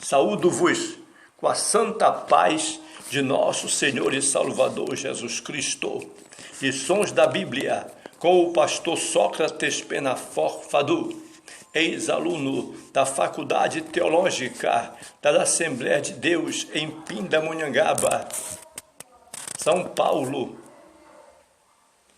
Saúdo-vos com a santa paz de nosso Senhor e Salvador Jesus Cristo. Lições da Bíblia com o pastor Sócrates Penafor Fadu, ex-aluno da Faculdade Teológica da Assembleia de Deus em Pindamonhangaba, São Paulo,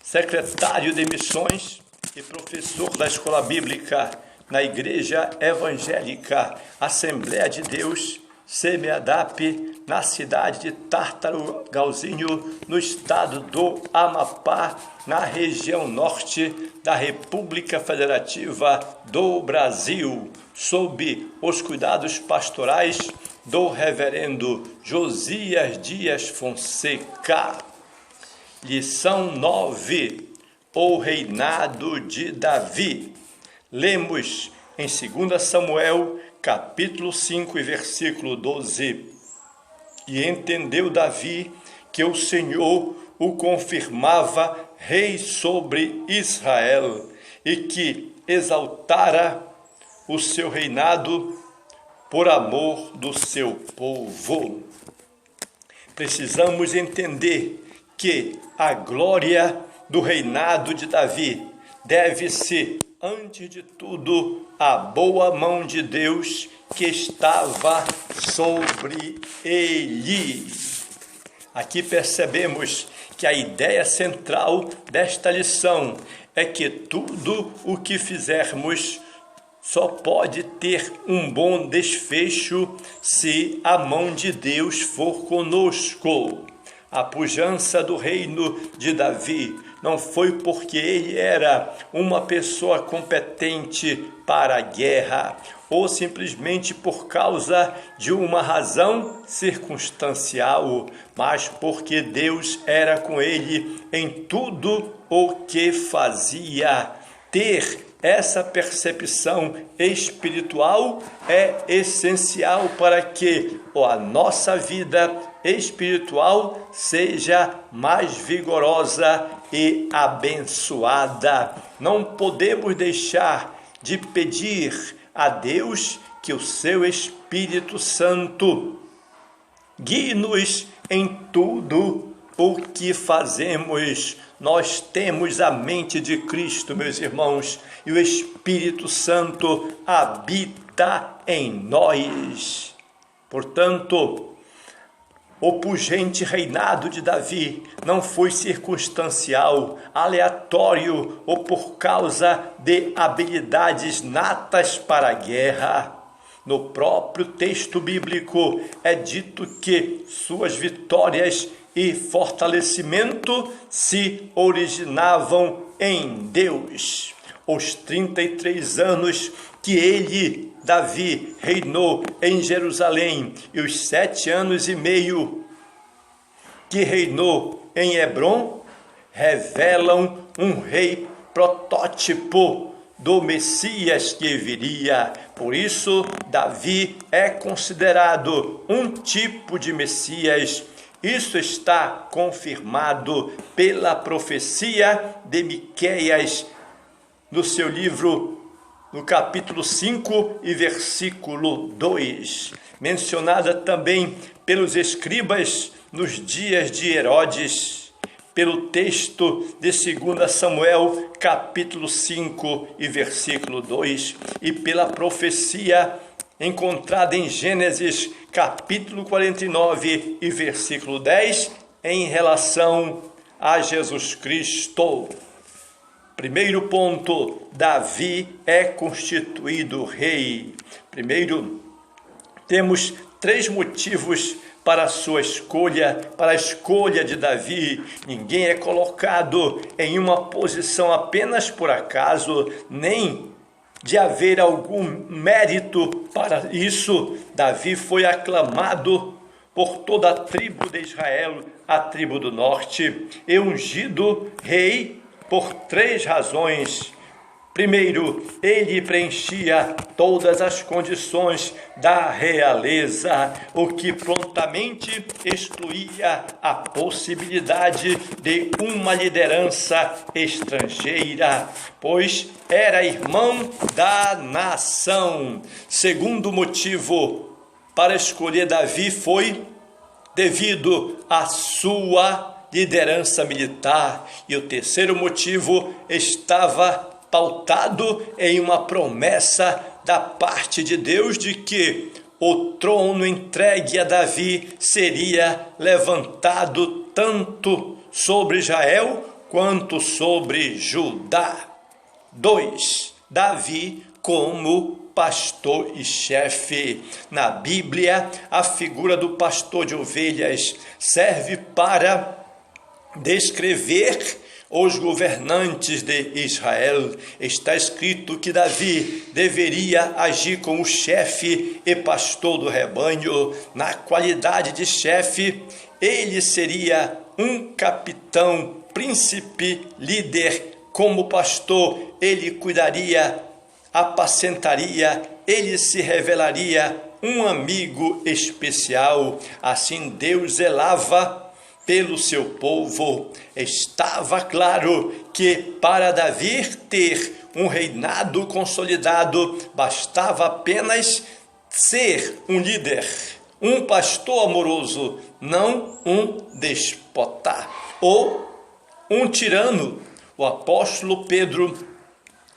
secretário de missões e professor da Escola Bíblica na Igreja Evangélica Assembleia de Deus, SEMEADAP, na cidade de Tartarugalzinho, no estado do Amapá, na região norte da República Federativa do Brasil, sob os cuidados pastorais do reverendo Josias Dias Fonseca. Lição 9, o reinado de Davi. Lemos em 2 Samuel, capítulo 5 e versículo 12. E entendeu Davi que o Senhor o confirmava rei sobre Israel e que exaltara o seu reinado por amor do seu povo. Precisamos entender que a glória do reinado de Davi deve ser, antes de tudo, a boa mão de Deus que estava sobre ele. Aqui percebemos que a ideia central desta lição é que tudo o que fizermos só pode ter um bom desfecho se a mão de Deus for conosco. A pujança do reino de Davi não foi porque ele era uma pessoa competente para a guerra, ou simplesmente por causa de uma razão circunstancial, mas porque Deus era com ele em tudo o que fazia. Ter essa percepção espiritual é essencial para que a nossa vida espiritual seja mais vigorosa e abençoada. Não podemos deixar de pedir a Deus que o seu Espírito Santo guie-nos em tudo o que fazemos. Nós temos a mente de Cristo, meus irmãos, e o Espírito Santo habita em nós. Portanto, o pungente reinado de Davi não foi circunstancial, aleatório ou por causa de habilidades natas para a guerra. No próprio texto bíblico é dito que suas vitórias e fortalecimento se originavam em Deus. Os 33 anos que ele, Davi, reinou em Jerusalém e os 7 anos e meio que reinou em Hebrom revelam um rei protótipo do Messias que viria. Por isso, Davi é considerado um tipo de Messias. Isso está confirmado pela profecia de Miqueias, no seu livro, no capítulo 5 e versículo 2, mencionada também pelos escribas nos dias de Herodes, pelo texto de 2 Samuel, capítulo 5 e versículo 2, e pela profecia encontrada em Gênesis, capítulo 49 e versículo 10, em relação a Jesus Cristo. Primeiro ponto, Davi é constituído rei. Primeiro, temos 3 motivos para a sua escolha, para a escolha de Davi. Ninguém é colocado em uma posição apenas por acaso, nem de haver algum mérito para isso. Davi foi aclamado por toda a tribo de Israel, a tribo do norte, e ungido rei por 3 razões. Primeiro, ele preenchia todas as condições da realeza, o que prontamente excluía a possibilidade de uma liderança estrangeira, pois era irmão da nação. Segundo motivo para escolher Davi foi devido à sua liderança militar. E o terceiro motivo estava pautado em uma promessa da parte de Deus de que o trono entregue a Davi seria levantado tanto sobre Israel quanto sobre Judá. 2. Davi como pastor e chefe. Na Bíblia, a figura do pastor de ovelhas serve para descrever os governantes de Israel. Está escrito que Davi deveria agir como chefe e pastor do rebanho. Na qualidade de chefe, ele seria um capitão, príncipe, líder. Como pastor, ele cuidaria, apacentaria, ele se revelaria um amigo especial. Assim Deus zelava pelo seu povo. Estava claro que para Davi ter um reinado consolidado, bastava apenas ser um líder, um pastor amoroso, não um déspota ou um tirano. O apóstolo Pedro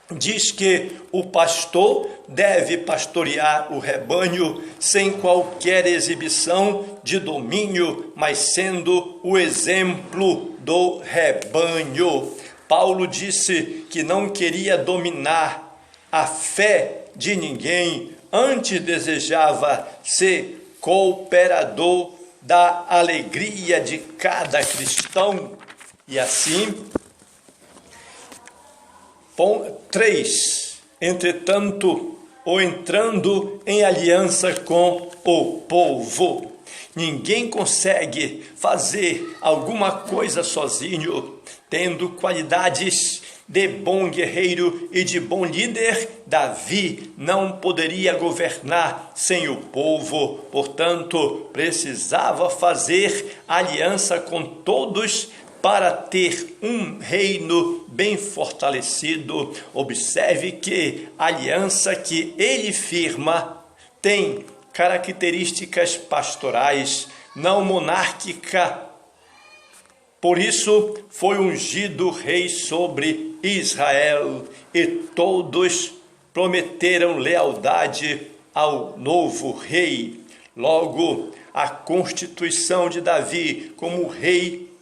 diz que o pastor deve pastorear o rebanho sem qualquer exibição de domínio, mas sendo o exemplo do rebanho. Paulo disse que não queria dominar a fé de ninguém, antes desejava ser cooperador da alegria de cada cristão. E assim, 3. Entretanto, ou entrando em aliança com o povo. Ninguém consegue fazer alguma coisa sozinho. Tendo qualidades de bom guerreiro e de bom líder, Davi não poderia governar sem o povo. Portanto, precisava fazer aliança com todos para ter um reino bem fortalecido. Observe que a aliança que ele firma tem características pastorais, não monárquica. Por isso foi ungido rei sobre Israel, e todos prometeram lealdade ao novo rei. Logo, a constituição de Davi como rei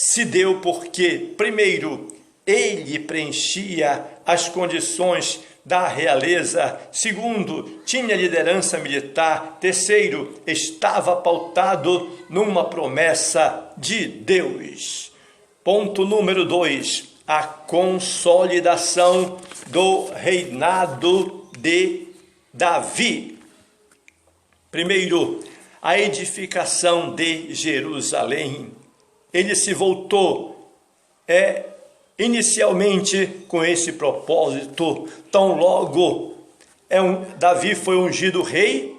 se deu porque, primeiro, ele preenchia as condições da realeza. Segundo, tinha liderança militar. Terceiro, estava pautado numa promessa de Deus. Ponto número 2, a consolidação do reinado de Davi. Primeiro, a edificação de Jerusalém. Ele se voltou inicialmente com esse propósito. Tão logo Davi foi ungido rei,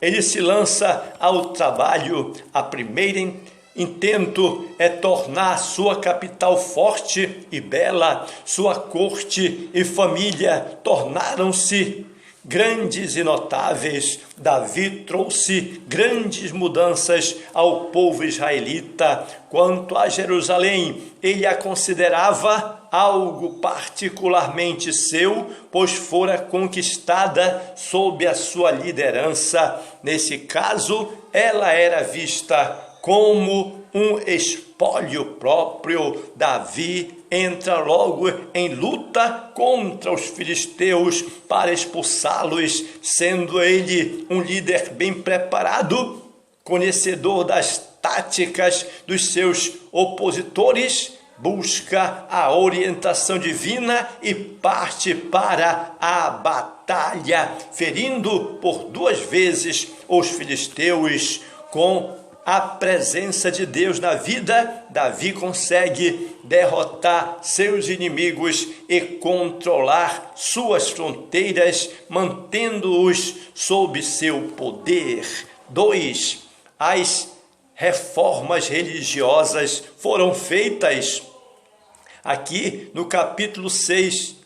ele se lança ao trabalho. A primeira intento é tornar sua capital forte e bela. Sua corte e família tornaram-se grandes e notáveis. Davi trouxe grandes mudanças ao povo israelita. Quanto a Jerusalém, ele a considerava algo particularmente seu, pois fora conquistada sob a sua liderança. Nesse caso, ela era vista como um espólio próprio. Davi entra logo em luta contra os filisteus para expulsá-los, sendo ele um líder bem preparado, conhecedor das táticas dos seus opositores, busca a orientação divina e parte para a batalha, ferindo por 2 vezes os filisteus. Com a presença de Deus na vida, Davi consegue derrotar seus inimigos e controlar suas fronteiras, mantendo-os sob seu poder. 2. As reformas religiosas foram feitas. Aqui no capítulo 6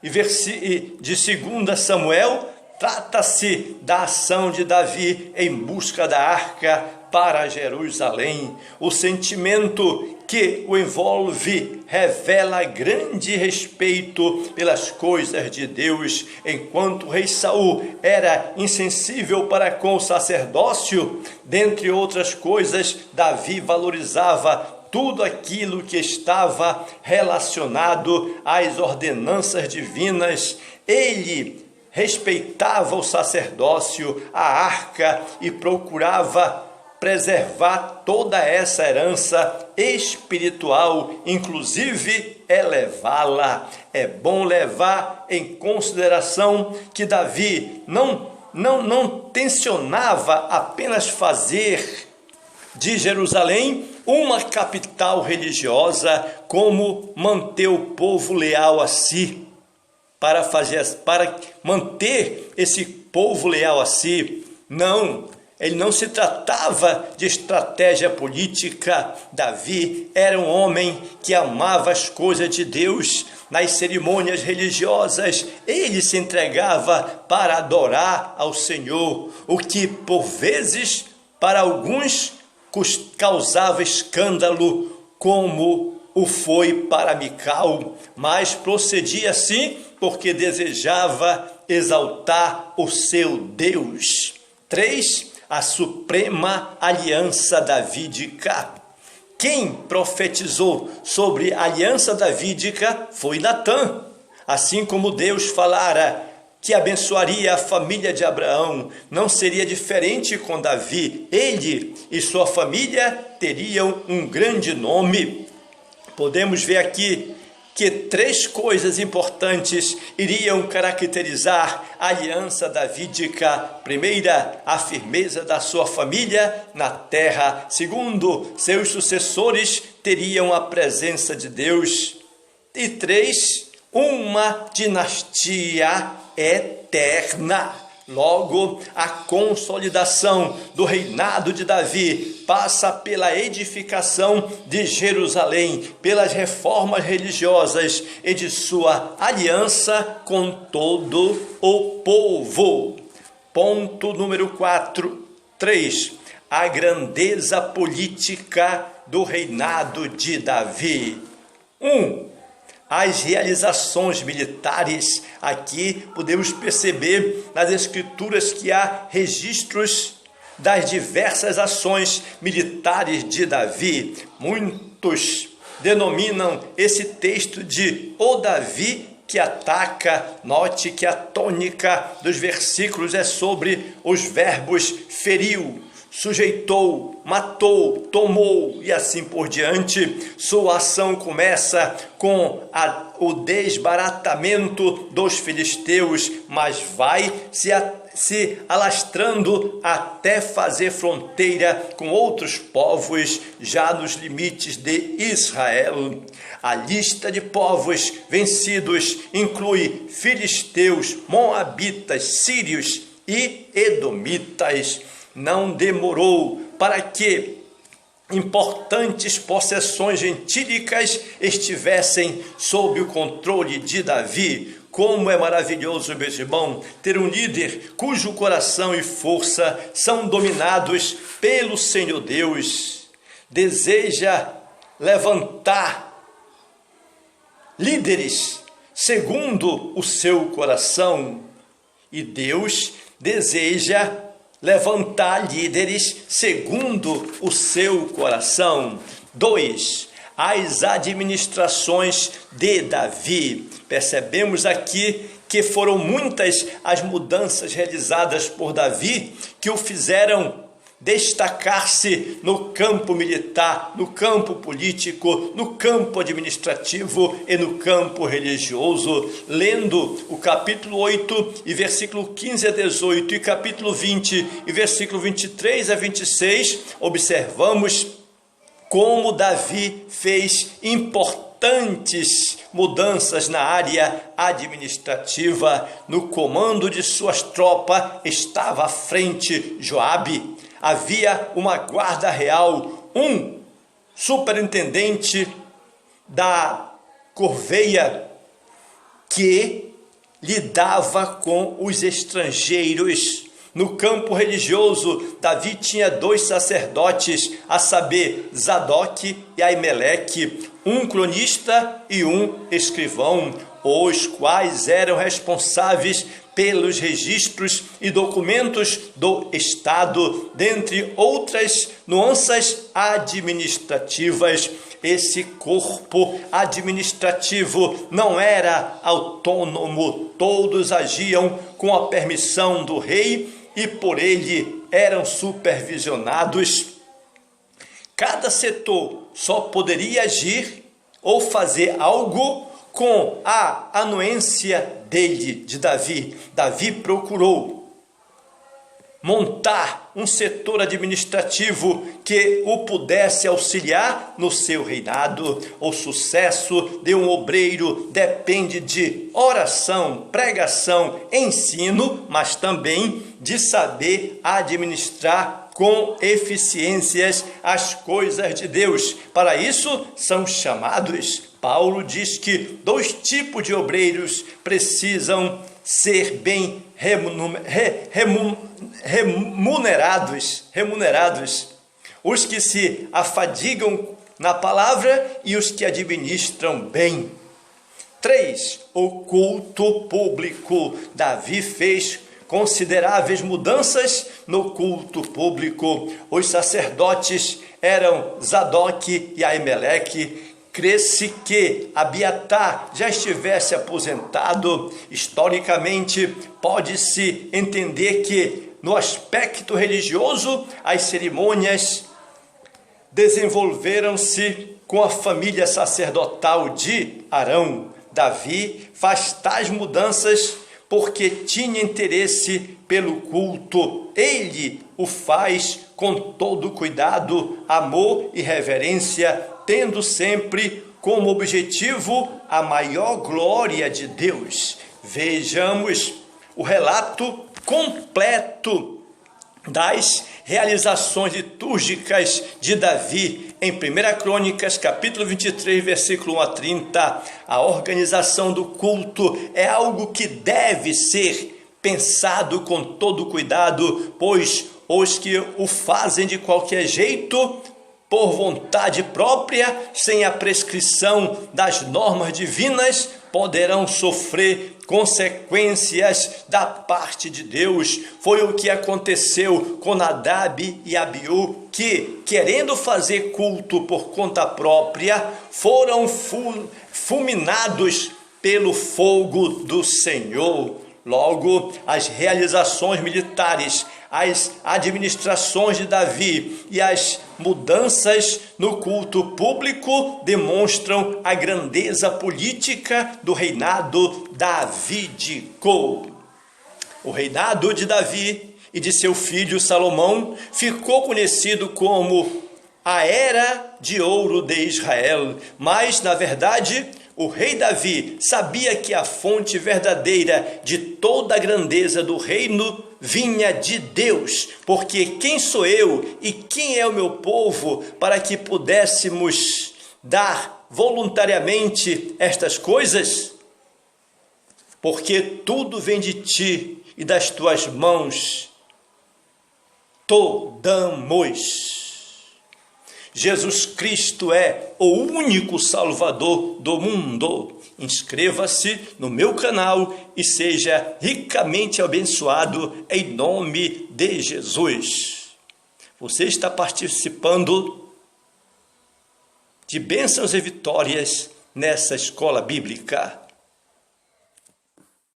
de 2 Samuel, Trata-se da ação de Davi em busca da arca para Jerusalém. O sentimento que o envolve revela grande respeito pelas coisas de Deus. Enquanto o rei Saul era insensível para com o sacerdócio, dentre outras coisas, Davi valorizava tudo aquilo que estava relacionado às ordenanças divinas. Ele respeitava o sacerdócio, a arca, e procurava preservar toda essa herança espiritual, inclusive elevá-la. É bom levar em consideração que Davi não tensionava apenas fazer de Jerusalém uma capital religiosa, como manter o povo leal a si. Para manter esse povo leal a si, não, ele não se tratava de estratégia política. Davi era um homem que amava as coisas de Deus. Nas cerimônias religiosas, ele se entregava para adorar ao Senhor, o que por vezes para alguns causava escândalo, como o foi para Mical, mas procedia assim porque desejava exaltar o seu Deus. 3. A suprema aliança davídica. Quem profetizou sobre a aliança davídica foi Natã. Assim como Deus falara que abençoaria a família de Abraão, não seria diferente com Davi. Ele e sua família teriam um grande nome. Podemos ver aqui que 3 coisas importantes iriam caracterizar a aliança davídica. Primeira, a firmeza da sua família na terra. Segundo, seus sucessores teriam a presença de Deus. E 3, uma dinastia eterna. Logo, a consolidação do reinado de Davi passa pela edificação de Jerusalém, pelas reformas religiosas e de sua aliança com todo o povo. Ponto número 3. A grandeza política do reinado de Davi. 1. As realizações militares. Aqui podemos perceber nas escrituras que há registros das diversas ações militares de Davi. Muitos denominam esse texto de O Davi que ataca. Note que a tônica dos versículos é sobre os verbos feriu, sujeitou, matou, tomou e assim por diante. Sua ação começa com o desbaratamento dos filisteus, mas vai se alastrando até fazer fronteira com outros povos já nos limites de Israel. A lista de povos vencidos inclui filisteus, moabitas, sírios e edomitas. Não demorou para que importantes possessões gentílicas estivessem sob o controle de Davi. Como é maravilhoso, meu irmão, ter um líder cujo coração e força são dominados pelo Senhor Deus. Deseja levantar líderes segundo o seu coração, e Deus deseja levantar líderes segundo o seu coração. 2. As administrações de Davi. Percebemos aqui que foram muitas as mudanças realizadas por Davi que o fizeram destacar-se no campo militar, no campo político, no campo administrativo e no campo religioso. Lendo o capítulo 8 e versículo 15 a 18 e capítulo 20 e versículo 23 a 26, observamos como Davi fez importantes mudanças na área administrativa. No comando de suas tropas estava à frente Joabe. Havia uma guarda real, um superintendente da corveia que lidava com os estrangeiros. No campo religioso, Davi tinha 2 sacerdotes, a saber, Zadok e Aimeleque, um cronista e um escrivão, os quais eram responsáveis pelos registros e documentos do Estado, dentre outras nuances administrativas. Esse corpo administrativo não era autônomo, todos agiam com a permissão do rei e por ele eram supervisionados. Cada setor só poderia agir ou fazer algo com a anuência de Davi. Davi procurou montar um setor administrativo que o pudesse auxiliar no seu reinado. O sucesso de um obreiro depende de oração, pregação, ensino, mas também de saber administrar com eficiências as coisas de Deus. Para isso são chamados. Paulo diz que 2 tipos de obreiros precisam ser bem remunerados. Os que se afadigam na palavra e os que administram bem. 3. O culto público. Davi fez consideráveis mudanças no culto público. Os sacerdotes eram Zadok e Aimeleque. Crê-se que Abiatar já estivesse aposentado. Historicamente, pode-se entender que, no aspecto religioso, as cerimônias desenvolveram-se com a família sacerdotal de Arão. Davi faz tais mudanças porque tinha interesse pelo culto. Ele o faz com todo cuidado, amor e reverência, tendo sempre como objetivo a maior glória de Deus. Vejamos o relato completo das realizações litúrgicas de Davi em 1 Crônicas, capítulo 23, versículo 1 a 30. A organização do culto é algo que deve ser pensado com todo cuidado, pois os que o fazem de qualquer jeito, por vontade própria, sem a prescrição das normas divinas, poderão sofrer consequências da parte de Deus. Foi o que aconteceu com Nadab e Abiú, que, querendo fazer culto por conta própria, foram fulminados pelo fogo do Senhor. Logo, as realizações militares, as administrações de Davi e as mudanças no culto público demonstram a grandeza política do reinado davídico. O reinado de Davi e de seu filho Salomão ficou conhecido como a Era de Ouro de Israel, mas, na verdade, o rei Davi sabia que a fonte verdadeira de toda a grandeza do reino vinha de Deus, porque quem sou eu e quem é o meu povo para que pudéssemos dar voluntariamente estas coisas? Porque tudo vem de ti e das tuas mãos to damos. Jesus Cristo é o único Salvador do mundo. Inscreva-se no meu canal e seja ricamente abençoado em nome de Jesus. Você está participando de bênçãos e vitórias nessa escola bíblica.